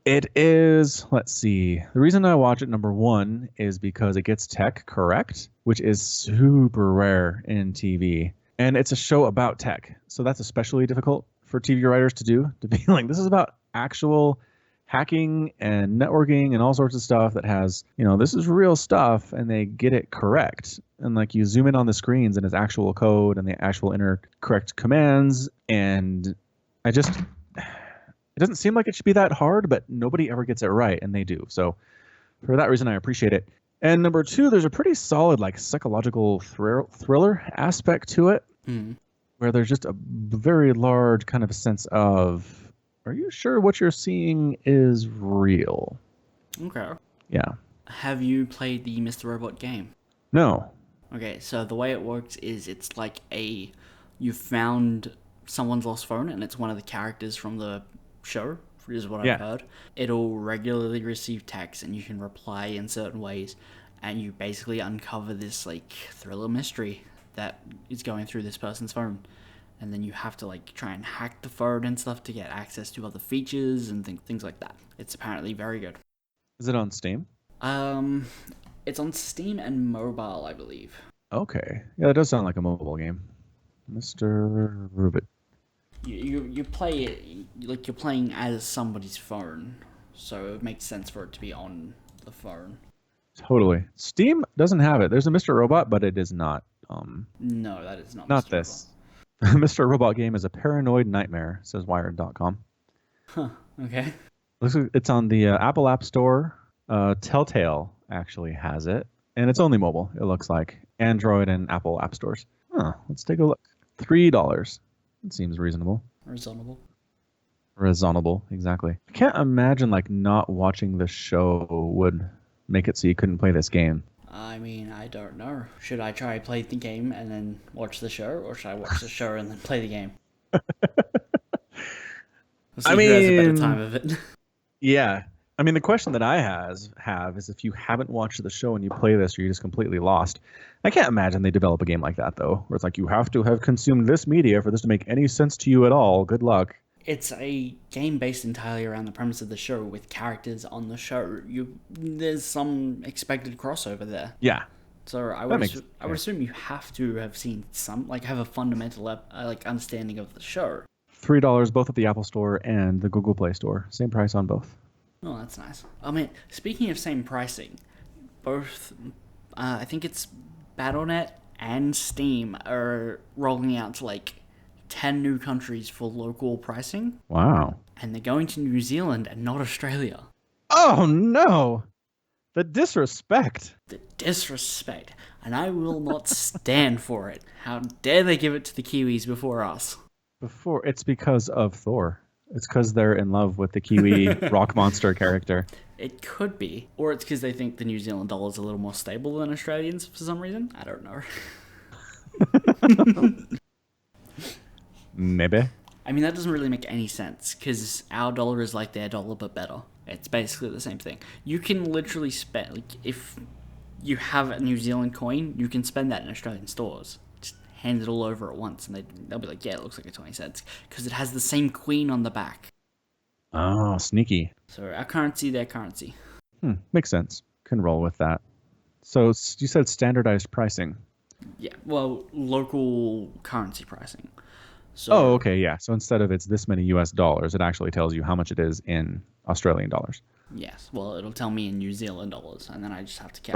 it is, let's see. The reason I watch it, number one, is because it gets tech correct, which is super rare in TV. And it's a show about tech. So that's especially difficult for TV writers to do, to be like, this is about actual hacking and networking and all sorts of stuff that has, this is real stuff, and they get it correct. And like, you zoom in on the screens and it's actual code and the actual correct commands. And it doesn't seem like it should be that hard, but nobody ever gets it right, and they do. So for that reason, I appreciate it. And number two, there's a pretty solid like psychological thriller aspect to it, where there's just a very large kind of sense of, are you sure what you're seeing is real? Okay. Yeah. Have you played the Mr. Robot game? No. Okay, so the way it works is it's like you found someone's lost phone, and it's one of the characters from the show, is what I've heard. It'll regularly receive texts, and you can reply in certain ways, and you basically uncover this like thriller mystery that is going through this person's phone, and then you have to like try and hack the phone and stuff to get access to other features and things like that. It's apparently very good. Is it on Steam? It's on Steam and mobile, I believe. Okay. Yeah, that does sound like a mobile game. Mr. Rubit. You play it like you're playing as somebody's phone, so it makes sense for it to be on the phone. Totally. Steam doesn't have it. There's a Mr. Robot, but it is not. No, that is not. Not Mr. this. Mr. Robot game is a paranoid nightmare, says Wired.com. Huh. Okay. Looks like it's on the Apple App Store. Telltale actually has it, and it's only mobile. It looks like Android and Apple App Stores. Huh. Let's take a look. $3. It seems reasonable. Reasonable, exactly. I can't imagine like not watching the show would make it so you couldn't play this game. I mean, I don't know. Should I try play the game and then watch the show, or should I watch the show and then play the game? We'll see who has a better time of it. Yeah. I mean, the question that I have is if you haven't watched the show and you play this, or you're just completely lost. I can't imagine they develop a game like that, though, where it's like you have to have consumed this media for this to make any sense to you at all. Good luck. It's a game based entirely around the premise of the show with characters on the show. There's some expected crossover there. Yeah. So I would assume you have to have seen some, like, have a fundamental like understanding of the show. $3 both at the Apple Store and the Google Play Store. Same price on both. Oh, that's nice. I mean, speaking of same pricing, both, I think it's Battle.net and Steam are rolling out to like 10 new countries for local pricing. Wow. And they're going to New Zealand and not Australia. Oh, no. The disrespect. The disrespect. And I will not stand for it. How dare they give it to the Kiwis before us? It's because of Thor. It's because they're in love with the Kiwi rock monster character. It could be. Or it's because they think the New Zealand dollar is a little more stable than Australians for some reason. I don't know. Maybe. I mean, that doesn't really make any sense, because our dollar is like their dollar, but better. It's basically the same thing. You can literally spend, like, if you have a New Zealand coin, you can spend that in Australian stores. Just hand it all over at once, and they'll be like, yeah, it looks like a 20 cents, because it has the same queen on the back. Oh, sneaky. So our currency, their currency. Makes sense. Can roll with that. So you said standardized pricing. Yeah, well, local currency pricing. So, Oh, okay, yeah. So instead of it's this many US dollars, it actually tells you how much it is in Australian dollars. Yes, well, it'll tell me in New Zealand dollars, and then I just have to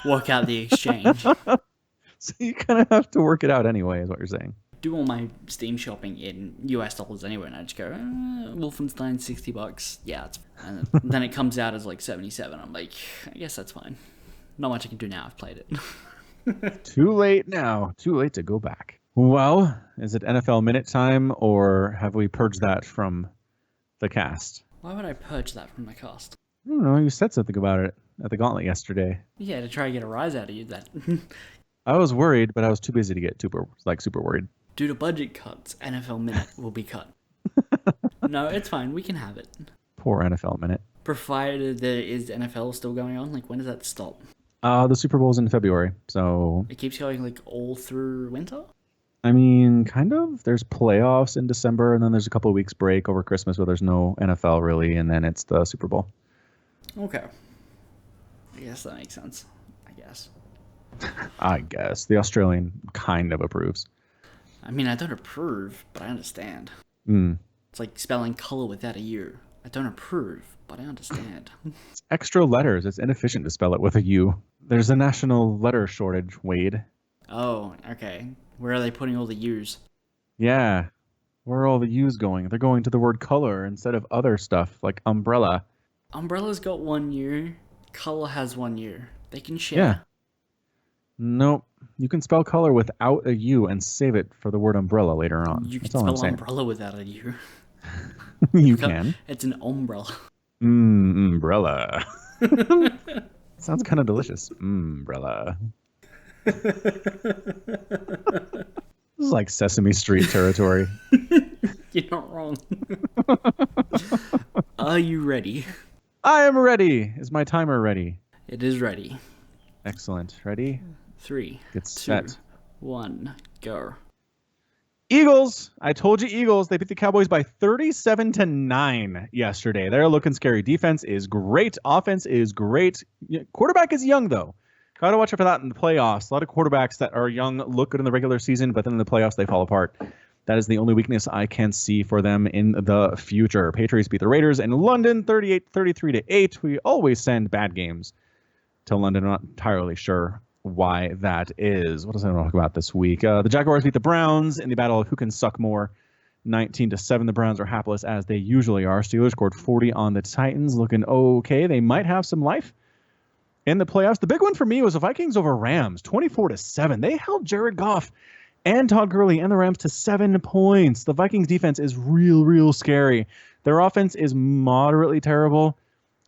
work out the exchange. So you kind of have to work it out anyway, is what you're saying. Do all my Steam shopping in US dollars anyway, and I just go, Wolfenstein, $60. Yeah, and then it comes out as like 77. I'm like, I guess that's fine. Not much I can do now. I've played it. Too late now. Too late to go back. Well, is it NFL minute time, or have we purged that from the cast? Why would I purge that from the cast? I don't know. You said something about it at the Gauntlet yesterday. Yeah, to try to get a rise out of you. That I was worried, but I was too busy to get super worried. due to budget cuts, NFL minute will be cut. No, it's fine. We can have it. Poor NFL minute. Provided there is NFL still going on. Like, when does that stop? The Super Bowl's in February, so... It keeps going, like, all through winter? I mean, kind of. There's playoffs in December, and then there's a couple of weeks break over Christmas where there's no NFL, really, and then it's the Super Bowl. Okay. I guess that makes sense. I guess. The Australian kind of approves. I mean, I don't approve, but I understand. It's like spelling color without a U. I don't approve, but I understand. It's extra letters. It's inefficient to spell it with a U. There's a national letter shortage, Wade. Oh, okay. Where are they putting all the U's? Yeah. Where are all the U's going? They're going to the word color instead of other stuff, like umbrella. Umbrella's got 1 U. Color has 1 U. They can share. Yeah. Nope. You can spell color without a U and save it for the word umbrella later on. You can That's all I'm spell saying. umbrella without a U. You can. It's an umbrella. Umbrella. Sounds kind of delicious. Umbrella. This is like Sesame Street territory. You're not wrong. Are you ready? I am ready. Is my timer ready? It is ready. Excellent. Ready? 3, Get 2, set. 1, go. Eagles. I told you Eagles. They beat the Cowboys by 37-9 yesterday. They're looking scary. Defense is great. Offense is great. Quarterback is young, though. Got to watch out for that in the playoffs. A lot of quarterbacks that are young look good in the regular season, but then in the playoffs, they fall apart. That is the only weakness I can see for them in the future. Patriots beat the Raiders in London 38-33-8. We always send bad games to London. I'm not entirely sure why that is. What does I talk about this week? The Jaguars beat the Browns in the battle of who can suck more. 19-7. The Browns are hapless as they usually are. Steelers scored 40 on the Titans. Looking okay. They might have some life in the playoffs. The big one for me was the Vikings over Rams, 24-7. They held Jared Goff and Todd Gurley and the Rams to 7 points. The Vikings defense is real scary. Their offense is moderately terrible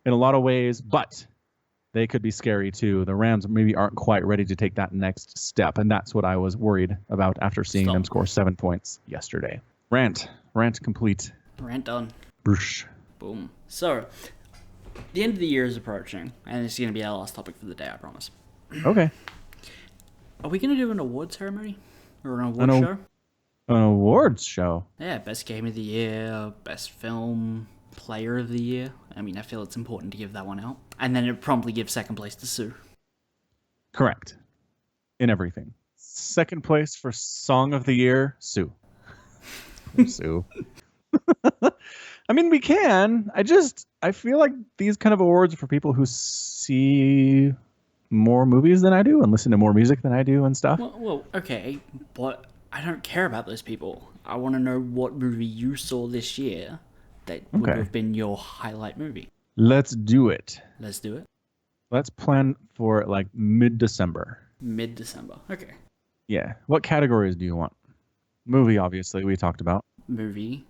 in a lot of ways, but they could be scary too. The Rams maybe aren't quite ready to take that next step, and that's what I was worried about after seeing them score 7 points yesterday. Rant complete. Rant done. Broosh. Boom. So, The end of the year is approaching, and it's going to be our last topic for the day, I promise. Okay. Are we going to do an award ceremony? Or an award show? An awards show? Yeah, best game of the year, best film, player of the year. I mean, I feel it's important to give that one out. And then it promptly gives second place to Sue. Correct. In everything. Second place for song of the year, Sue. Sue. I mean, we can. I feel like these kind of awards are for people who see more movies than I do and listen to more music than I do and stuff. Well, okay, but I don't care about those people. I want to know what movie you saw this year that would have been your highlight movie. Let's do it. Let's do it. Let's plan for like mid-December. Mid-December. Okay. Yeah. What categories do you want? Movie, obviously, we talked about. Movie,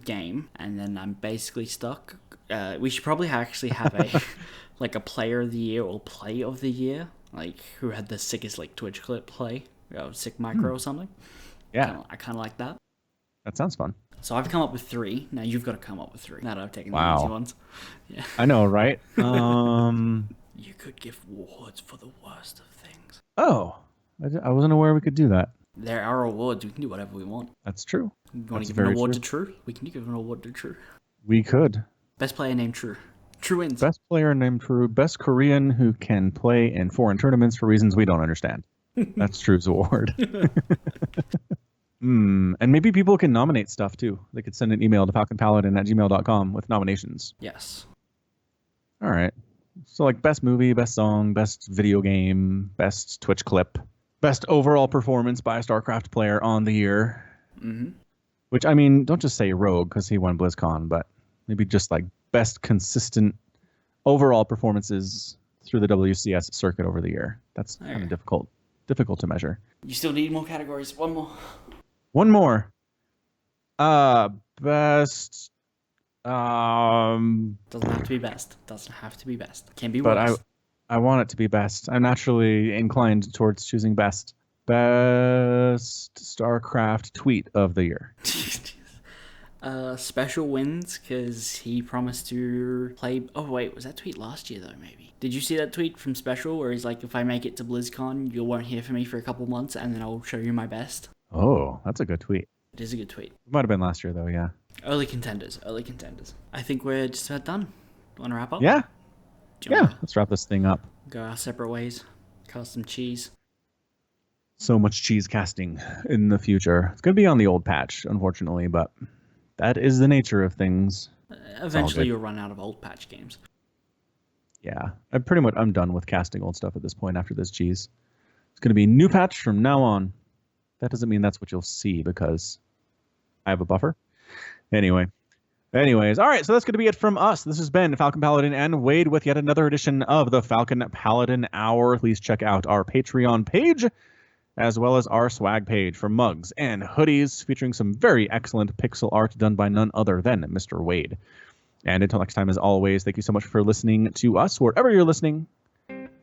game, and then I'm basically stuck. We should probably actually have a like a player of the year or play of the year, like who had the sickest like Twitch clip play, sick micro or something. Yeah. I kind of like that. That sounds fun. So I've come up with 3. Now you've got to come up with 3. Now that I've taken the easy ones. Yeah. I know, right? You could give awards for the worst of things. Oh, I wasn't aware we could do that. There are awards. We can do whatever we want. That's true. You want to give an award to True? We can give an award to True. We could. Best player named True. True wins. Best player named True. Best Korean who can play in foreign tournaments for reasons we don't understand. That's True's award. And maybe people can nominate stuff too. They could send an email to falconpaladin@gmail.com with nominations. Yes. All right. So like best movie, best song, best video game, best Twitch clip, best overall performance by a StarCraft player on the year. Mm-hmm. Which, I mean, don't just say Rogue because he won BlizzCon, but maybe just like best consistent overall performances through the WCS circuit over the year. That's kind of difficult to measure. You still need more categories. One more. One more. Best. Doesn't have to be best. Doesn't have to be best. Can be worse. But I want it to be best. I'm naturally inclined towards choosing best. Best StarCraft tweet of the year. Special wins because he promised to play. Oh wait, was that tweet last year though? Maybe. Did you see that tweet from Special where he's like, "If I make it to BlizzCon, you won't hear from me for a couple months, and then I'll show you my best." Oh, that's a good tweet. It is a good tweet. It might have been last year though. Yeah. Early contenders. I think we're just about done. Want to wrap up? Yeah. Let's wrap this thing up. Go our separate ways. Cast some cheese. So much cheese casting in the future. It's going to be on the old patch, unfortunately, but that is the nature of things. Eventually you'll run out of old patch games. Yeah. I'm done with casting old stuff at this point after this cheese. It's going to be new patch from now on. That doesn't mean that's what you'll see because I have a buffer. Anyways, all right, so that's going to be it from us. This has been Falcon Paladin and Wade with yet another edition of the Falcon Paladin Hour. Please check out our Patreon page as well as our swag page for mugs and hoodies featuring some very excellent pixel art done by none other than Mr. Wade. And until next time, as always, thank you so much for listening to us wherever you're listening,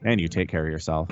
and you take care of yourself.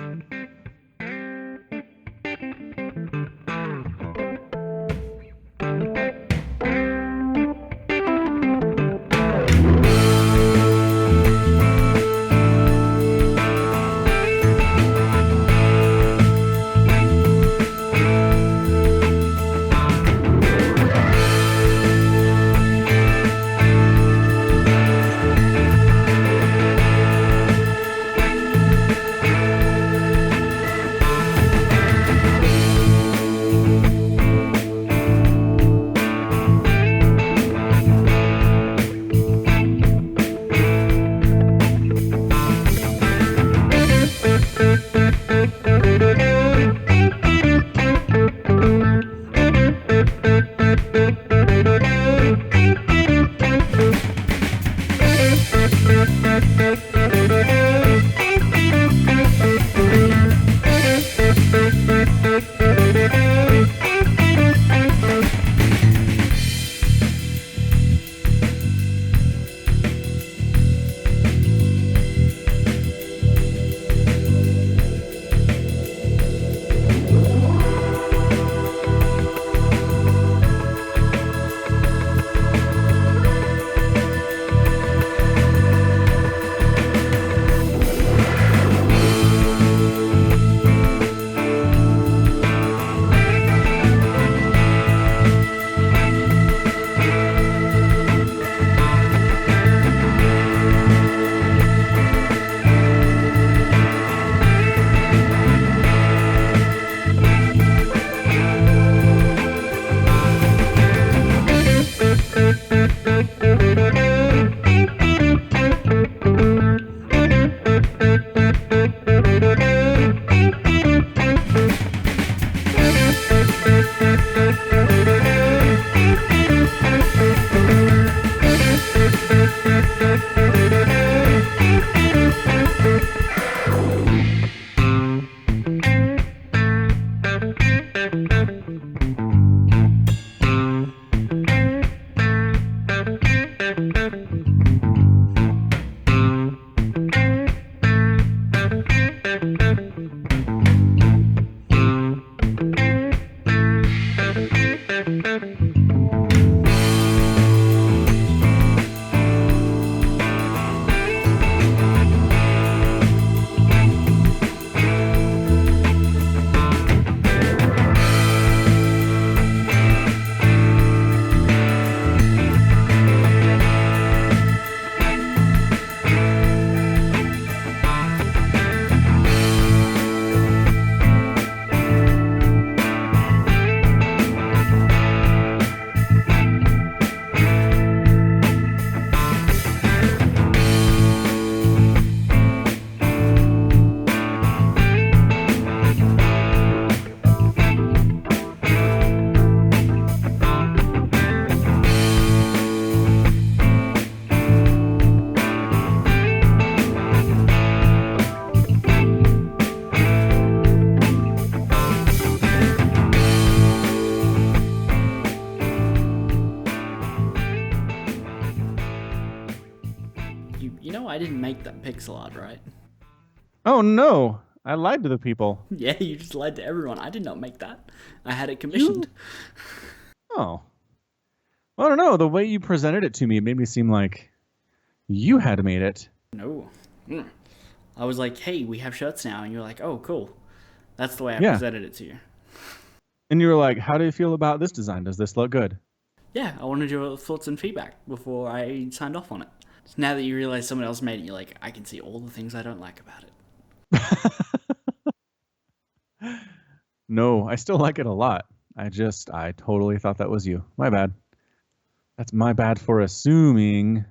I didn't make that pixel art, right? Oh no, I lied to the people. Yeah, you just lied to everyone. I did not make that. I had it commissioned. Oh. Well, I don't know. The way you presented it to me, it made me seem like you had made it. No. I was like, hey, we have shirts now. And you're like, oh, cool. That's the way I Yeah. presented it to you. And you were like, how do you feel about this design? Does this look good? Yeah, I wanted your thoughts and feedback before I signed off on it. So now that you realize someone else made it, you're like, I can see all the things I don't like about it. No, I still like it a lot. I totally thought that was you. My bad. That's my bad for assuming